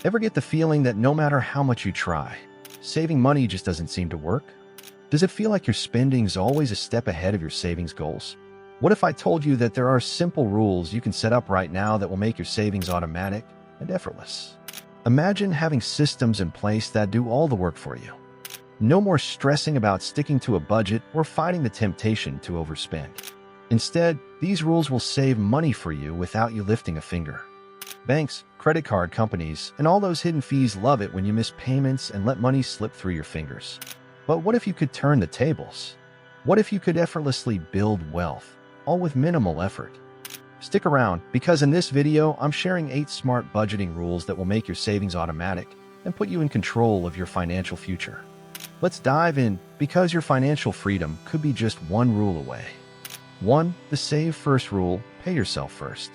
Ever get the feeling that no matter how much you try, saving money just doesn't seem to work? Does it feel like your spending is always a step ahead of your savings goals? What if I told you that there are simple rules you can set up right now that will make your savings automatic and effortless? Imagine having systems in place that do all the work for you. No more stressing about sticking to a budget or fighting the temptation to overspend. Instead, these rules will save money for you without you lifting a finger. Banks, credit card companies, and all those hidden fees love it when you miss payments and let money slip through your fingers. But what if you could turn the tables? What if you could effortlessly build wealth, all with minimal effort? Stick around, because in this video, I'm sharing 8 smart budgeting rules that will make your savings automatic and put you in control of your financial future. Let's dive in, because your financial freedom could be just one rule away. 1. The save first rule: pay yourself first.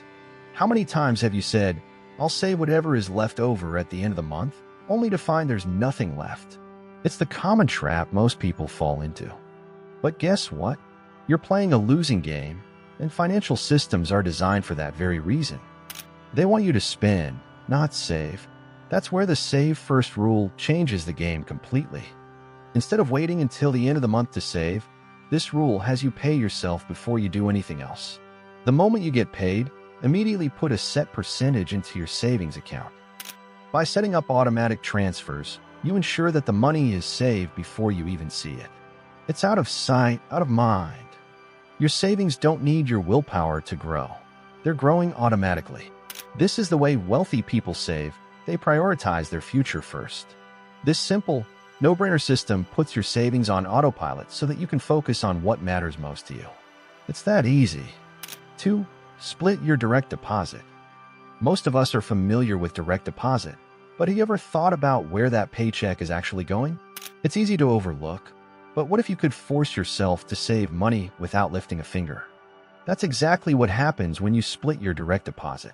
How many times have you said, "I'll save whatever is left over at the end of the month," only to find there's nothing left? It's the common trap most people fall into. But guess what? You're playing a losing game, and financial systems are designed for that very reason. They want you to spend, not save. That's where the save first rule changes the game completely. Instead of waiting until the end of the month to save, this rule has you pay yourself before you do anything else. The moment you get paid, immediately put a set percentage into your savings account. By setting up automatic transfers, you ensure that the money is saved before you even see it. It's out of sight, out of mind. Your savings don't need your willpower to grow. They're growing automatically. This is the way wealthy people save. They prioritize their future first. This simple, no-brainer system puts your savings on autopilot so that you can focus on what matters most to you. It's that easy. 2. Split your direct deposit. Most of us are familiar with direct deposit, but have you ever thought about where that paycheck is actually going? It's easy to overlook, but what if you could force yourself to save money without lifting a finger? That's exactly what happens when you split your direct deposit.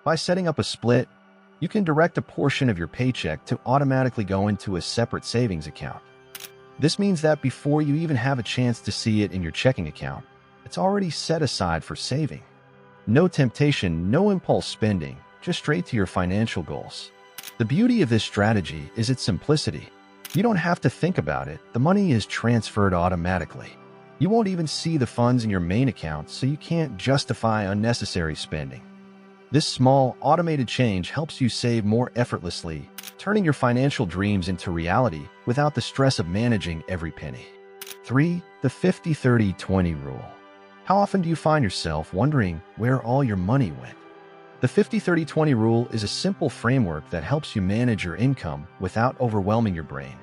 By setting up a split, you can direct a portion of your paycheck to automatically go into a separate savings account. This means that before you even have a chance to see it in your checking account, it's already set aside for saving. No temptation, no impulse spending, just straight to your financial goals. The beauty of this strategy is its simplicity. You don't have to think about it. The money is transferred automatically. You won't even see the funds in your main account, so you can't justify unnecessary spending. This small, automated change helps you save more effortlessly, turning your financial dreams into reality without the stress of managing every penny. 3. The 50-30-20 rule. How often do you find yourself wondering where all your money went? The 50-30-20 rule is a simple framework that helps you manage your income without overwhelming your brain.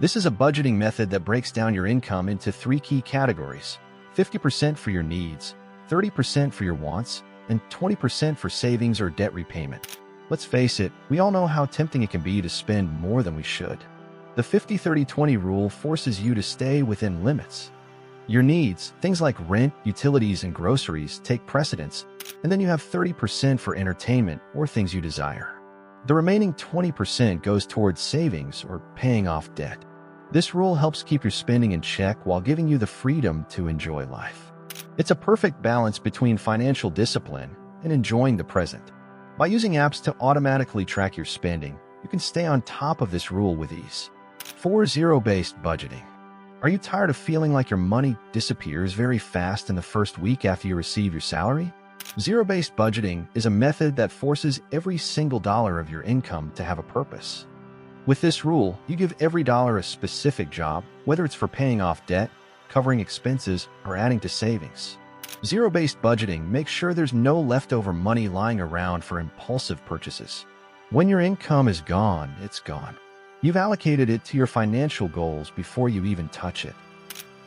This is a budgeting method that breaks down your income into 3 key categories: 50% for your needs, 30% for your wants, and 20% for savings or debt repayment. Let's face it, we all know how tempting it can be to spend more than we should. The 50-30-20 rule forces you to stay within limits. Your needs, things like rent, utilities, and groceries, take precedence, and then you have 30% for entertainment or things you desire. The remaining 20% goes towards savings or paying off debt. This rule helps keep your spending in check while giving you the freedom to enjoy life. It's a perfect balance between financial discipline and enjoying the present. By using apps to automatically track your spending, you can stay on top of this rule with ease. 4. Zero-based budgeting. Are you tired of feeling like your money disappears very fast in the first week after you receive your salary? Zero-based budgeting is a method that forces every single dollar of your income to have a purpose. With this rule, you give every dollar a specific job, whether it's for paying off debt, covering expenses, or adding to savings. Zero-based budgeting makes sure there's no leftover money lying around for impulsive purchases. When your income is gone, it's gone. You've allocated it to your financial goals before you even touch it.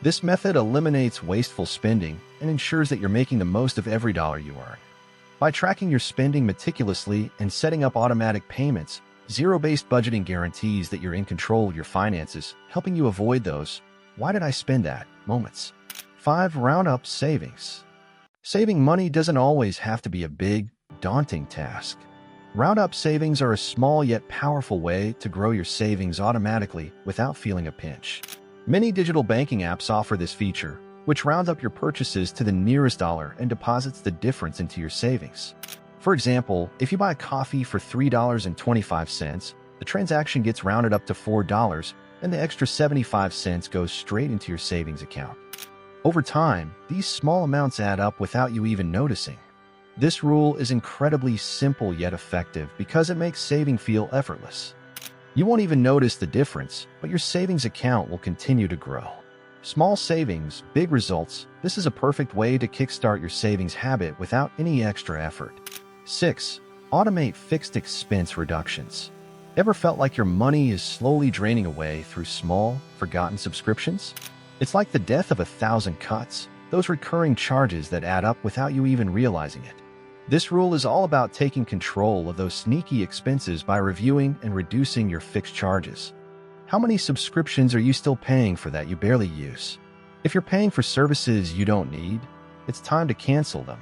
This method eliminates wasteful spending and ensures that you're making the most of every dollar you earn. By tracking your spending meticulously and setting up automatic payments, zero-based budgeting guarantees that you're in control of your finances, helping you avoid those "why did I spend that" moments. 5. Roundup Savings. Saving money doesn't always have to be a big, daunting task. Roundup Savings are a small yet powerful way to grow your savings automatically without feeling a pinch. Many digital banking apps offer this feature, which rounds up your purchases to the nearest dollar and deposits the difference into your savings. For example, if you buy a coffee for $3.25, the transaction gets rounded up to $4, and the extra 75 cents goes straight into your savings account. Over time, these small amounts add up without you even noticing. This rule is incredibly simple yet effective because it makes saving feel effortless. You won't even notice the difference, but your savings account will continue to grow. Small savings, big results. This is a perfect way to kickstart your savings habit without any extra effort. 6. Automate fixed expense reductions. Ever felt like your money is slowly draining away through small, forgotten subscriptions? It's like the death of 1,000 cuts, those recurring charges that add up without you even realizing it. This rule is all about taking control of those sneaky expenses by reviewing and reducing your fixed charges. How many subscriptions are you still paying for that you barely use? If you're paying for services you don't need, it's time to cancel them.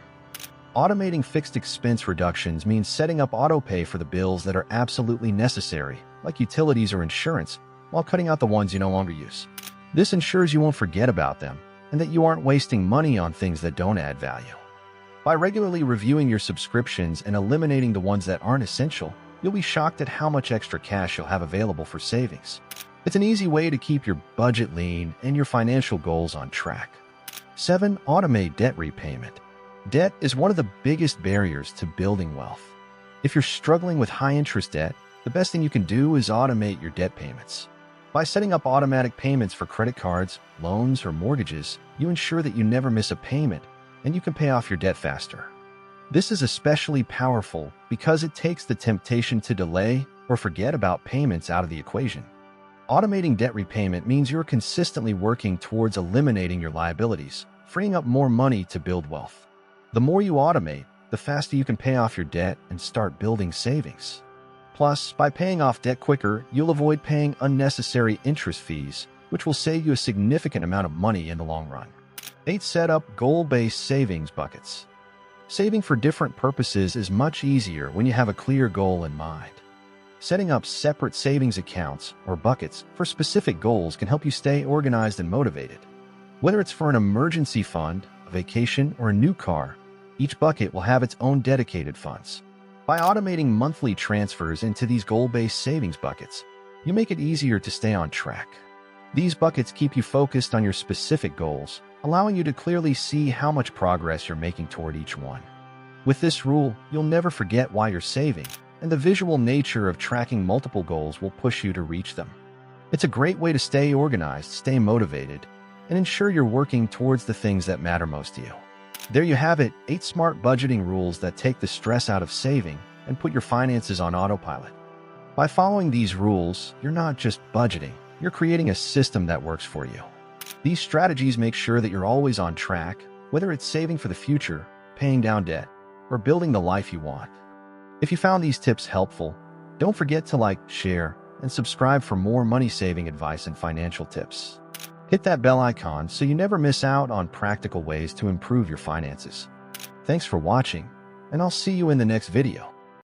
Automating fixed expense reductions means setting up autopay for the bills that are absolutely necessary, like utilities or insurance, while cutting out the ones you no longer use. This ensures you won't forget about them and that you aren't wasting money on things that don't add value. By regularly reviewing your subscriptions and eliminating the ones that aren't essential, you'll be shocked at how much extra cash you'll have available for savings. It's an easy way to keep your budget lean and your financial goals on track. 7. Automate debt repayment. Debt is one of the biggest barriers to building wealth. If you're struggling with high-interest debt, the best thing you can do is automate your debt payments. By setting up automatic payments for credit cards, loans, or mortgages, you ensure that you never miss a payment and you can pay off your debt faster. This is especially powerful because it takes the temptation to delay or forget about payments out of the equation. Automating debt repayment means you're consistently working towards eliminating your liabilities, freeing up more money to build wealth. The more you automate, the faster you can pay off your debt and start building savings. Plus, by paying off debt quicker, you'll avoid paying unnecessary interest fees, which will save you a significant amount of money in the long run. 8. Set up goal-based savings buckets. Saving for different purposes is much easier when you have a clear goal in mind. Setting up separate savings accounts or buckets for specific goals can help you stay organized and motivated. Whether it's for an emergency fund, a vacation, or a new car, each bucket will have its own dedicated funds. By automating monthly transfers into these goal-based savings buckets, you make it easier to stay on track. These buckets keep you focused on your specific goals, allowing you to clearly see how much progress you're making toward each one. With this rule, you'll never forget why you're saving, and the visual nature of tracking multiple goals will push you to reach them. It's a great way to stay organized, stay motivated, and ensure you're working towards the things that matter most to you. There you have it, 8 smart budgeting rules that take the stress out of saving and put your finances on autopilot. By following these rules, you're not just budgeting, you're creating a system that works for you. These strategies make sure that you're always on track, whether it's saving for the future, paying down debt, or building the life you want. If you found these tips helpful, don't forget to like, share, and subscribe for more money-saving advice and financial tips. Hit that bell icon so you never miss out on practical ways to improve your finances. Thanks for watching, and I'll see you in the next video.